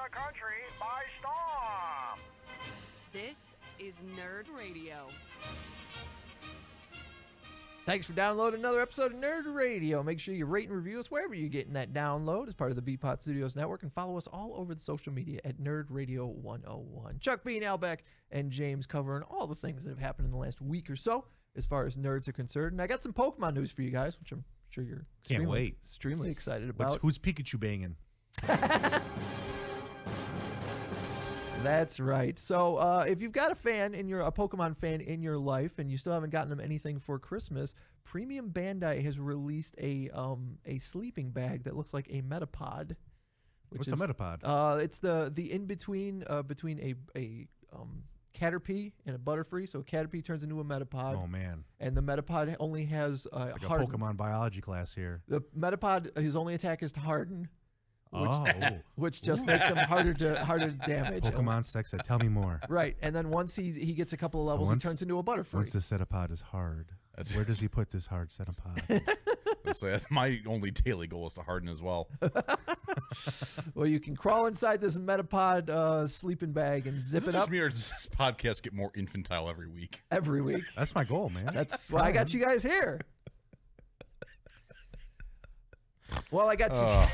the country by storm. This is NerdRadio. Thanks for downloading another episode of Nerd Radio. Make sure you rate and review us wherever you're getting that download as part of the Beatpot Studios Network, and follow us all over the social media at Nerd Radio 101. Chuck B. and Al Beck and James covering all the things that have happened in the last week or so as far as nerds are concerned. And I got some Pokemon news for you guys, which I'm sure you're extremely excited about. Who's Pikachu banging? That's right. So if you've got a Pokemon fan in your life, and you still haven't gotten them anything for Christmas, Premium Bandai has released a sleeping bag that looks like a Metapod. What's a Metapod? It's the in between a Caterpie and a Butterfree. So a Caterpie turns into a Metapod. Oh man! And the Metapod only has it's like a Pokemon biology class here. The Metapod, his only attack is to harden. Which just Ooh. makes him harder to damage. Pokemon sex. Tell me more. Right, and then once he gets a couple of levels, he turns into a Butterfree. Once the Centipod is hard, where does he put this hard Centipod? So that's my only daily goal, is to harden as well. Well, you can crawl inside this Metapod sleeping bag and zip it up. Just me, or does this podcast get more infantile every week? Every week. That's my goal, man. That's why I got you guys here. Well, I got you.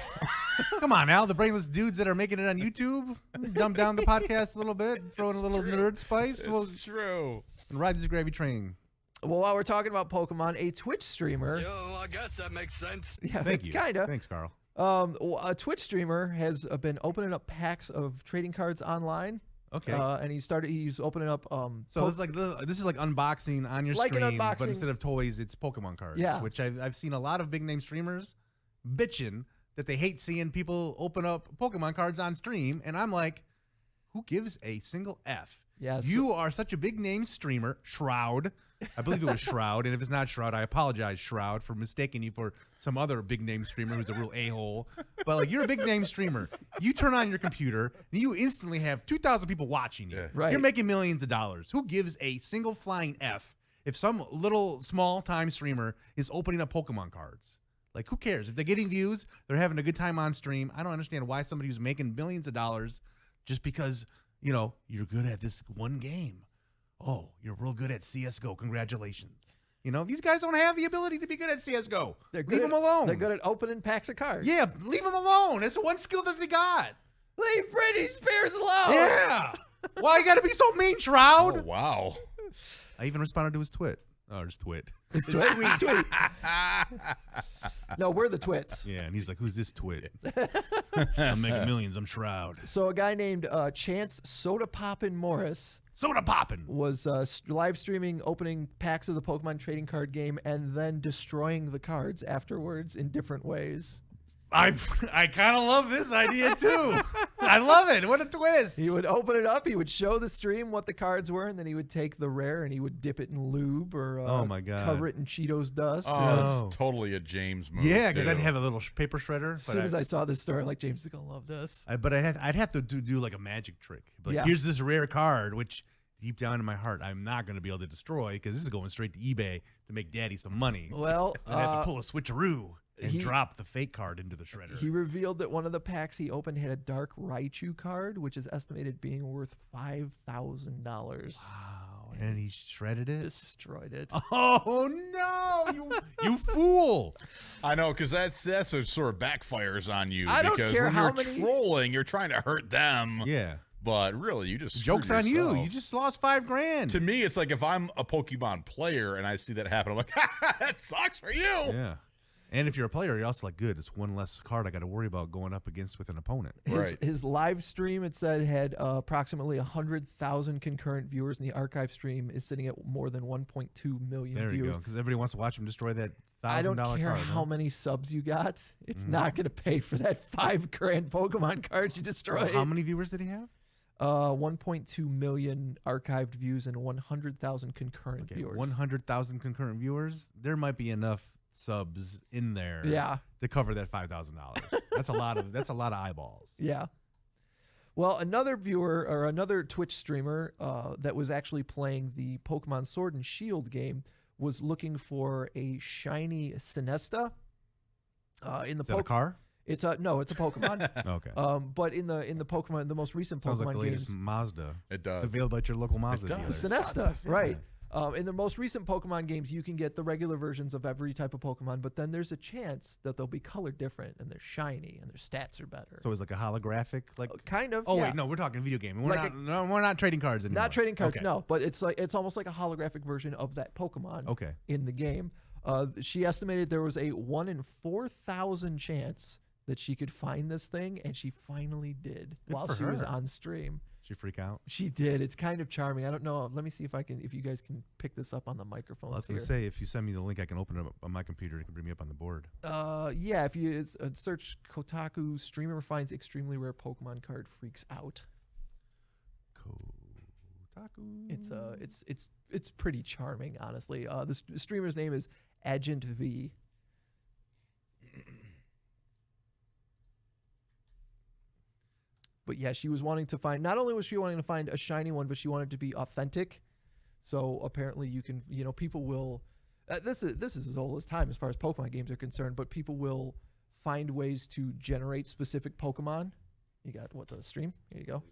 Come on, Al. The brainless dudes that are making it on YouTube. Dumb down the podcast a little bit. Throw in a little nerd spice. It's true. And ride this gravy train. Well, while we're talking about Pokemon, a Twitch streamer. Yo, I guess that makes sense. Yeah, Thank you. Kind of. Thanks, Carl. A Twitch streamer has been opening up packs of trading cards online. Okay. And he's opening up. So this is like unboxing on your like stream, but instead of toys, it's Pokemon cards. Yeah. Which I've seen a lot of big name streamers bitching that they hate seeing people open up Pokemon cards on stream, and I'm like, who gives a single F? Yeah, you are such a big name streamer, Shroud. I believe it was Shroud, and if it's not Shroud, I apologize, Shroud, for mistaking you for some other big name streamer who's a real a-hole. But like, you're a big name streamer. You turn on your computer, and you instantly have 2,000 people watching you. Yeah. Right. You're making millions of dollars. Who gives a single flying F if some little small time streamer is opening up Pokemon cards? Like, who cares? If they're getting views, they're having a good time on stream. I don't understand why somebody who's making millions of dollars just because, you're good at this one game. Oh, you're real good at CSGO. Congratulations. These guys don't have the ability to be good at CSGO. Leave them alone. They're good at opening packs of cards. Yeah, leave them alone. It's the one skill that they got. Leave Britney Spears alone. Yeah. Why you got to be so mean, Shroud? Oh, wow. I even responded to his twit. Oh, his twit. It's tweet. No, we're the twits. Yeah, and he's like, who's this twit? I'm making millions. I'm Shroud. So a guy named Chance Soda Poppin' Morris Soda poppin' was live streaming opening packs of the Pokemon trading card game and then destroying the cards afterwards in different ways. I kind of love this idea too. I love it. What a twist. He would open it up, he would show the stream what the cards were, and then he would take the rare and he would dip it in lube or oh my God. cover it in Cheetos dust. Oh, that's totally a James move. Yeah, because I'd have a little paper shredder. As soon as I saw this story, I'm like, James is going to love this. But I'd have to do like a magic trick. Like, Yeah. here's this rare card, which deep down in my heart, I'm not going to be able to destroy because this is going straight to eBay to make daddy some money. Well, I'd have to pull a switcheroo and drop the fake card into the shredder. He revealed that one of the packs he opened had a Dark Raichu card, which is estimated being worth $5,000. Wow. And he shredded it? Destroyed it. Oh, no. You fool. I know, because that's what sort of backfires on you. I don't because care when how you're many... trolling, you're trying to hurt them. Yeah. But really, you just Joke's on yourself. you. You just lost $5,000. To me, it's like if I'm a Pokemon player and I see that happen, I'm like, that sucks for you. Yeah. And if you're a player, you're also like, good, it's one less card I got to worry about going up against with an opponent. His live stream, it said, had approximately 100,000 concurrent viewers, and the archive stream is sitting at more than 1.2 million There viewers. you go, because everybody wants to watch him destroy that $1,000 card. I don't care how many subs you got. It's not going to pay for that $5,000 Pokemon card you destroyed. How many viewers did he have? 1.2 million archived views and 100,000 concurrent viewers. 100,000 concurrent viewers? There might be enough subs in there to cover that $5,000. That's a lot of eyeballs. Yeah. Well, another viewer or another Twitch streamer that was actually playing the Pokemon Sword and Shield game was looking for a shiny Sinesta. Is that a car? It's a Pokemon. Okay. But in the Pokemon, the most recent Sounds Pokemon like the latest games, Mazda. It does. Available at your local Mazda does. dealer. the Sinesta, right? In the most recent Pokemon games, you can get the regular versions of every type of Pokemon, but then there's a chance that they'll be colored different and they're shiny and their stats are better. So it's like a holographic, like. Kind of. Oh yeah. wait, no, we're talking video game. Like We're not trading cards anymore. Not trading cards, Okay. no. But it's almost like a holographic version of that Pokemon. Okay. In the game, she estimated there was a 1 in 4,000 chance that she could find this thing, and she finally did while for she was her. on stream. Did you freak out? She did. It's kind of charming. I don't know. Let me see if you guys can pick this up on the microphone. Well, I was going to say, if you send me the link, I can open it up on my computer. It can bring me up on the board. Yeah. If you search Kotaku, streamer finds extremely rare Pokemon card freaks out. Kotaku. It's pretty charming, honestly. The streamer's name is Agent V. But yeah, she was wanting to find. Not only was she wanting to find a shiny one, but she wanted to be authentic. So apparently, you can. People will. This is as old as time as far as Pokemon games are concerned. But people will find ways to generate specific Pokemon. You got the stream? Here you go.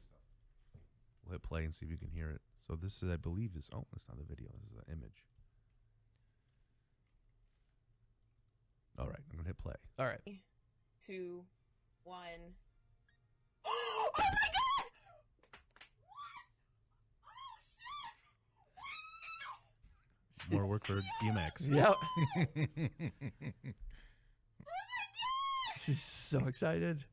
We'll hit play and see if you can hear it. So this is, I believe, it's not the video. This is an image. All right, I'm gonna hit play. All right. 2, 1. Oh my god! More work for DMX. Yep. She's so excited.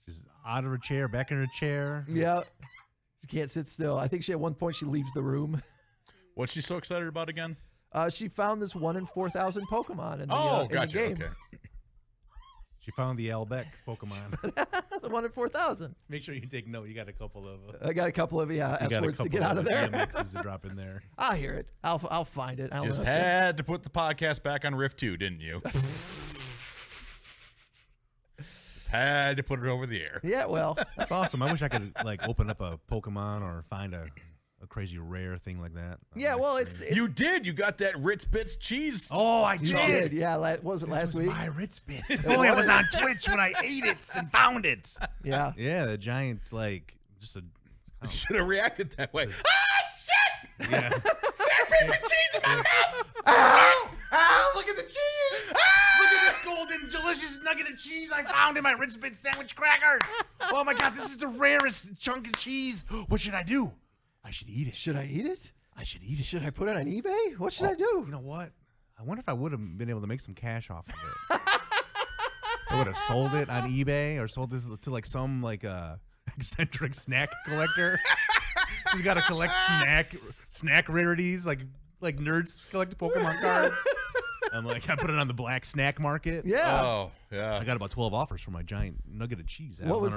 She's out of her chair, back in her chair. Yeah. She can't sit still. I think at one point she leaves the room. What's she so excited about again? She found this 1 in 4,000 Pokemon in the, Oh, in the gotcha. game. Okay. She found the Beck Pokemon. The 1 in 4,000. Make sure you take note. You got a couple of. I got a couple of S words to get out of there. DMXs to drop in there. I'll hear it. I'll find it. I'll Just know. had to put the podcast back on Rift 2, didn't you? Just had to put it over the air. Yeah, well, That's awesome. I wish I could open up a Pokemon or find a crazy rare thing like that. yeah, well, it's You did. You got that Ritz Bits cheese. Oh, I you did. Yeah, was it last week? My Ritz Bits. If only I was on Twitch when I ate it and found it. Yeah. Yeah, the giant just a. Should have reacted that way. Yeah. Sandpaper cheese in my mouth. Ah, look at the cheese! Look at this golden, delicious nugget of cheese I found in my Ritz Bits sandwich crackers. Oh my God, this is the rarest chunk of cheese. What should I do? I should eat it. Should I eat it? I should eat it. Should I put it on eBay? What should I do? You know what? I wonder if I would have been able to make some cash off of it. I would have sold it on eBay or sold it to some eccentric snack collector. He's got to collect snack rarities like nerds collect Pokemon cards. I put it on the black snack market. Yeah. Oh, yeah. I got about 12 offers for my giant nugget of cheese. What was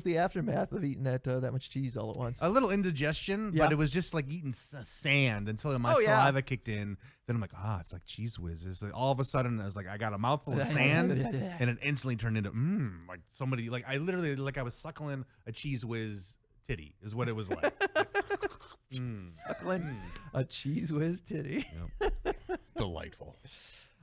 the aftermath of eating that much cheese all at once? A little indigestion, Yeah. but it was just like eating sand until my saliva kicked in. Then I'm like, it's like Cheese Whiz. It's like all of a sudden, I was like, I got a mouthful of sand, and it instantly turned into like somebody I literally I was suckling a Cheese Whiz titty is what it was like. Suckling a Cheese Whiz titty. Yep. Delightful.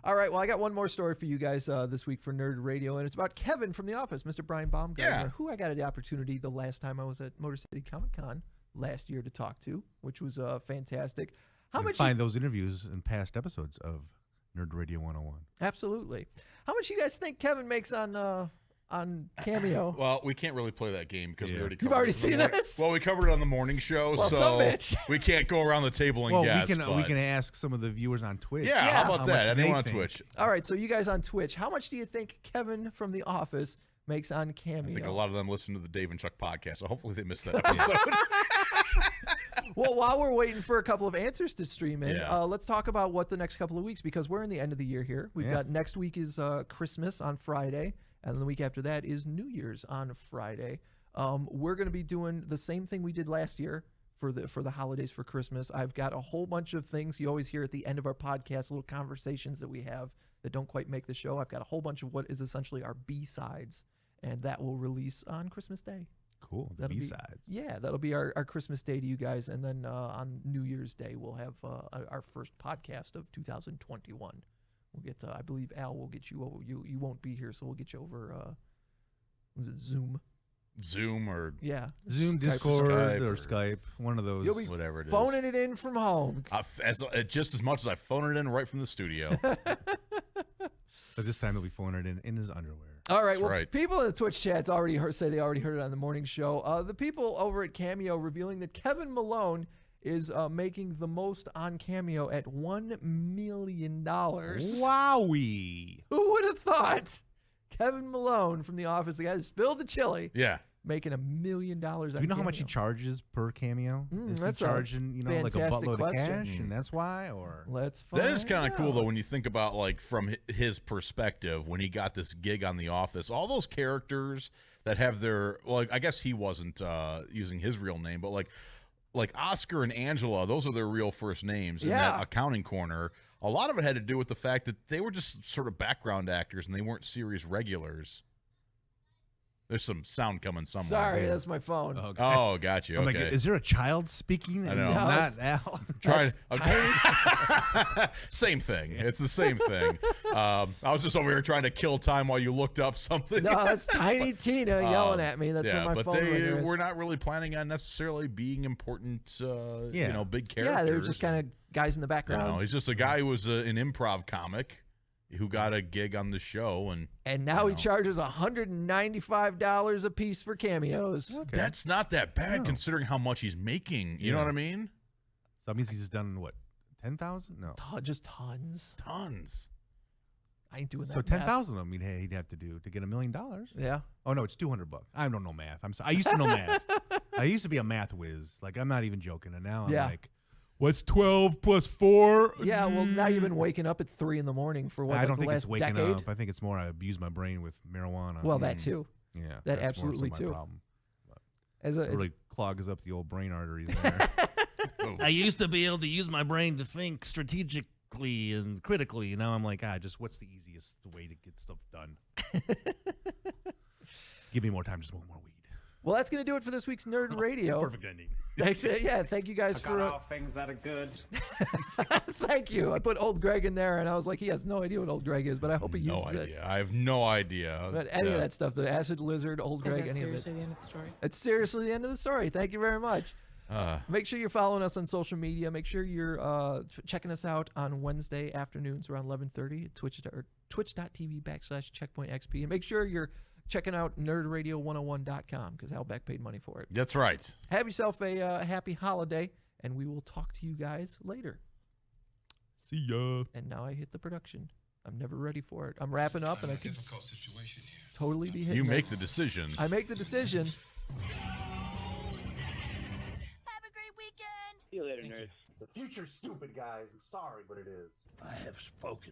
All right, well, I got one more story for you guys this week for Nerd Radio, and it's about Kevin from The Office, Mr. Brian Baumgartner, who I got the opportunity the last time I was at Motor City Comic Con last year to talk to, which was fantastic. You can find those interviews in past episodes of Nerd Radio 101. Absolutely. How much you guys think Kevin makes on Cameo? Well, we can't really play that game because we already covered You've already it in the seen morning. this? Well, we covered it on the morning show, Well, so some bitch. we can't go around the table and guess. we can ask some of the viewers on Twitch. Yeah, how about how that? much they Anyone on think. Twitch? All right, so you guys on Twitch, how much do you think Kevin from The Office makes on Cameo? I think a lot of them listen to the Dave and Chuck podcast, so hopefully they missed that episode. Well, while we're waiting for a couple of answers to stream in, Yeah. let's talk about what the next couple of weeks, because we're in the end of the year here. We've got next week is Christmas on Friday, and then the week after that is New Year's on Friday. We're going to be doing the same thing we did last year for the holidays for Christmas. I've got a whole bunch of things you always hear at the end of our podcast, little conversations that we have that don't quite make the show. I've got a whole bunch of what is essentially our B-sides, and that will release on Christmas Day. Cool. The That'll be- B-sides. Yeah, that'll be our Christmas day to you guys, and then on New Year's Day we'll have our first podcast of 2021. We'll get, I believe Al will get you over. You won't be here, so we'll get you over. Was it Zoom? Zoom or Yeah, Zoom, Skype. Discord, Skype or or- Skype. One of those. You'll be whatever it is. phoning it in from home. Just as much as I phoned it in right from the studio. But this time he'll be phoning it in his underwear. All right. That's Well, right. people in the Twitch chats say they already heard it on the morning show. The people over at Cameo revealing that Kevin Malone is making the most on Cameo at $1 million. Wowie. Who would have thought? Kevin Malone from The Office, the guy that spilled the chili, Yeah. making $1 million on Do you know how much he Cameo. charges per cameo? Is he that's a charging, like a fantastic buttload question. of cash, and that's why? Or Let's find That is kind of cool, out. though, when you think about, like, from his perspective, when he got this gig on The Office, all those characters that have their, well, I guess he wasn't using his real name, but, like Oscar and Angela, those are their real first names in that accounting corner. A lot of it had to do with the fact that they were just sort of background actors, and they weren't series regulars. There's some sound coming somewhere. Sorry, that's my phone. okay. Oh, got you. I'm Okay. like, is there a child speaking? I know. And No, not it's- Al. Trying. That's Same thing. It's the same thing. I was just over here trying to kill time while you looked up something. No, that's Tiny Tina yelling at me. That's yeah, what my but phone ringer is. we're not really planning on necessarily being important, big characters. Yeah, they're just kind of guys in the background. he's just a guy who was an improv comic who got a gig on the show, and now he charges $195 a piece for cameos. that's not that bad No. considering how much he's making. You know Yeah. what I mean? So that means he's done what? 10,000? No. Just tons. Tons. I ain't doing that. So math. 10,000 of them he'd have to do to get $1 million. Yeah. Oh no, it's $200. I don't know math. I'm sorry. I used to know math. I used to be a math whiz. Like I'm not even joking. And now I'm Yeah. like, what's 12 plus 4? Yeah, well, now you've been waking up at 3 in the morning for what? I like don't the think last it's waking decade? up. I think it's more I abuse my brain with marijuana. Well, that too. Yeah, that that's more so absolutely my too. problem. As a, It really clogs up the old brain arteries there. Oh. I used to be able to use my brain to think strategically and critically. Now I'm like, just what's the easiest way to get stuff done? Give me more time to smoke more weed. well, that's going to do it for this week's Nerd Radio. Perfect ending. Thanks. Yeah, thank you guys for. things that are good. Thank you. I put Old Greg in there, and I was like, he has no idea what Old Greg is, but I hope he No uses it. idea. I have no idea. But any of that stuff, the acid lizard, Old Is Greg, that any of it. seriously the end of the story? It's seriously the end of the story. Thank you very much. Make sure you're following us on social media. Make sure you're checking us out on Wednesday afternoons around 11:30 at twitch.tv/checkpointxp. And make sure you're checking out NerdRadio101.com because Al Beck paid money for it. That's right. Have yourself a happy holiday, and we will talk to you guys later. See ya. And now I hit the production. I'm never ready for it. I'm wrapping up, and I could totally be hitting You make this. the decision. I make the decision. Have a great weekend! See you later, nerds. The future's stupid, guys. I'm sorry, but it is. I have spoken.